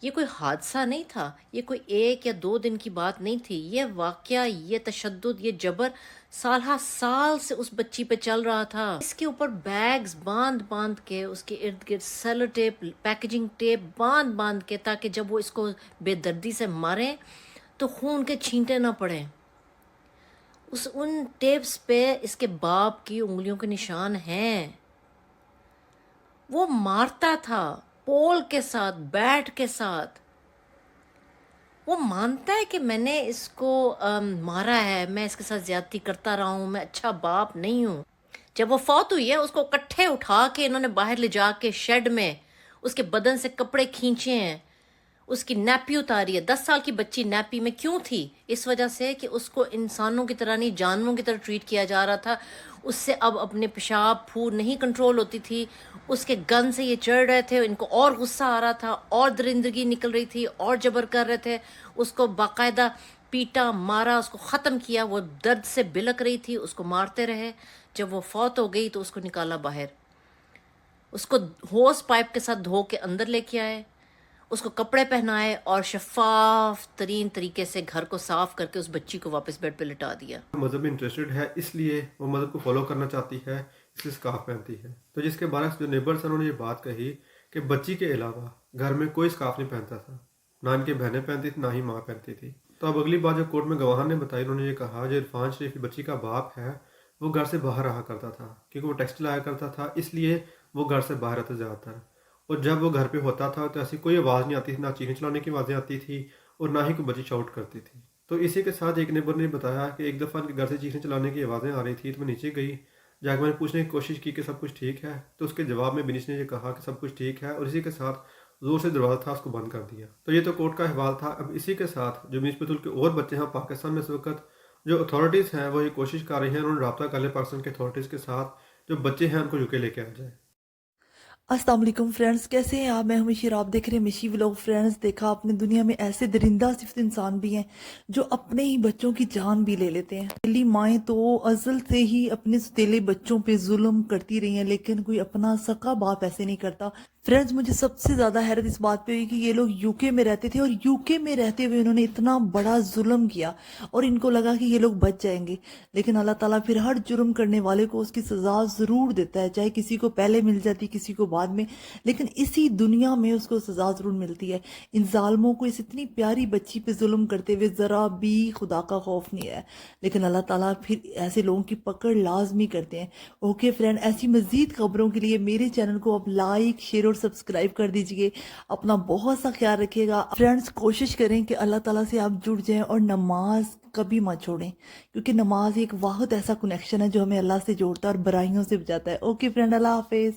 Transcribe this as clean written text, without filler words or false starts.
یہ کوئی حادثہ نہیں تھا، یہ کوئی 1 یا 2 دن کی بات نہیں تھی، یہ واقعہ، یہ تشدد، یہ جبر سالہ سال سے اس بچی پہ چل رہا تھا۔ اس کے اوپر بیگز باندھ باندھ کے، اس کے ارد گرد سیلو ٹیپ، پیکجنگ ٹیپ باندھ باندھ کے، تاکہ جب وہ اس کو بے دردی سے ماریں تو خون کے چھینٹے نہ پڑیں۔ ان ٹیپس پہ اس کے باپ کی انگلیوں کے نشان ہیں۔ وہ مارتا تھا پول کے ساتھ، بیٹ کے ساتھ۔ وہ مانتا ہے کہ میں نے اس کو مارا ہے، میں اس کے ساتھ زیادتی کرتا رہا ہوں، میں اچھا باپ نہیں ہوں۔ جب وہ فوت ہوئی ہے، اس کو کٹھے اٹھا کے انہوں نے باہر لے جا کے شیڈ میں اس کے بدن سے کپڑے کھینچے ہیں، اس کی نیپی اتاری ہے۔ 10 سال کی بچی نیپی میں کیوں تھی؟ اس وجہ سے کہ اس کو انسانوں کی طرح نہیں، جانوروں کی طرح ٹریٹ کیا جا رہا تھا۔ اس سے اب اپنے پیشاب پھور نہیں کنٹرول ہوتی تھی، اس کے گن سے یہ چڑھ رہے تھے، ان کو اور غصہ آ رہا تھا، اور درندگی نکل رہی تھی، اور جبر کر رہے تھے۔ اس کو باقاعدہ پیٹا، مارا، اس کو ختم کیا۔ وہ درد سے بلک رہی تھی، اس کو مارتے رہے۔ جب وہ فوت ہو گئی تو اس کو نکالا باہر، اس کو ہوس پائپ کے ساتھ دھو کے اندر لے کے آئے، اس کو کپڑے پہنائے اور شفاف ترین طریقے سے گھر کو صاف کر کے اس بچی کو واپس بیڈ پہ لٹا دیا۔ مذہب میں انٹرسٹڈ ہے، اس لیے وہ مذہب کو فالو کرنا چاہتی ہے، اس لیے اسکارف پہنتی ہے۔ تو جس کے برعکس جو نیبرس ہیں انہوں نے یہ بات کہی کہ بچی کے علاوہ گھر میں کوئی اسکارف نہیں پہنتا تھا، نہ ان کی بہنیں پہنتی تھی، نہ ہی ماں پہنتی تھی۔ تو اب اگلی بات جو کورٹ میں گواہان نے بتائی، انہوں نے یہ کہا جو عرفان شریف کی بچی کا باپ ہے وہ گھر سے باہر رہا کرتا تھا، کیونکہ وہ ٹیکسٹائل آیا کرتا تھا، اس لیے وہ گھر سے باہر رہتا زیادہ تر۔ اور جب وہ گھر پہ ہوتا تھا تو ایسی کوئی آواز نہیں آتی تھی، نہ چیخنے چلانے کی آوازیں آتی تھی اور نہ ہی کوئی بچی شاؤٹ کرتی تھی۔ تو اسی کے ساتھ ایک نیبر نے بتایا کہ ایک دفعہ ان کے گھر سے چیخنے چلانے کی آوازیں آ رہی تھی، تو میں نیچے گئی، جا کے میں نے پوچھنے کی کوشش کی کہ سب کچھ ٹھیک ہے، تو اس کے جواب میں بنش نے یہ کہا کہ سب کچھ ٹھیک ہے، اور اسی کے ساتھ زور سے دروازہ تھا اس کو بند کر دیا۔ تو یہ تو کورٹ کا احوال تھا۔ اب اسی کے ساتھ جو میز پتول کے اور بچے ہیں پاکستان میں اس وقت جو اتھارٹیز ہیں وہ یہ کوشش کر رہی ہیں، انہوں نے رابطہ کر لیا پاکستان کے اتھارٹیز کے ساتھ، جو بچے ہیں ان کو یوکے لے کے آ جائے۔ السلام علیکم فرینڈز، کیسے ہیں آپ؟ میں ہوں مشیر، آپ دیکھ رہے ہیں مشی ولاگ۔ فرینڈز، دیکھا آپ نے دنیا میں ایسے درندہ صفت انسان بھی ہیں جو اپنے ہی بچوں کی جان بھی لے لیتے ہیں۔ پہلی مائیں تو ازل سے ہی اپنے ستیلے بچوں پہ ظلم کرتی رہی ہیں، لیکن کوئی اپنا سکا باپ ایسے نہیں کرتا۔ فرینڈز، مجھے سب سے زیادہ حیرت اس بات پہ ہوئی کہ یہ لوگ یوکے میں رہتے تھے، اور یوکے میں رہتے ہوئے انہوں نے اتنا بڑا ظلم کیا اور ان کو لگا کہ یہ لوگ بچ جائیں گے، لیکن اللہ تعالیٰ پھر ہر جرم کرنے والے کو اس کی سزا ضرور دیتا ہے، چاہے کسی کو پہلے مل جاتی کسی کو بعد میں، لیکن اسی دنیا میں اس کو سزا ضرور ملتی ہے۔ ان ظالموں کو اس اتنی پیاری بچی پہ ظلم کرتے ہوئے ذرا بھی خدا کا خوف نہیں ہے، لیکن اللہ تعالیٰ پھر ایسے لوگوں کی پکڑ لازمی کرتے ہیں۔ اوکے فرینڈ، ایسی مزید خبروں کے لیے میرے چینل کو آپ لائک، شیئر اور سبسکرائب کر دیجئے۔ اپنا بہت سا خیال رکھیے گا فرینڈز۔ کوشش کریں کہ اللہ تعالیٰ سے آپ جڑ جائیں اور نماز کبھی مت چھوڑیں، کیونکہ نماز ایک واحد ایسا کنیکشن ہے جو ہمیں اللہ سے جوڑتا ہے اور برائیوں سے بچاتا ہے۔ اوکے فرینڈ، اللہ حافظ۔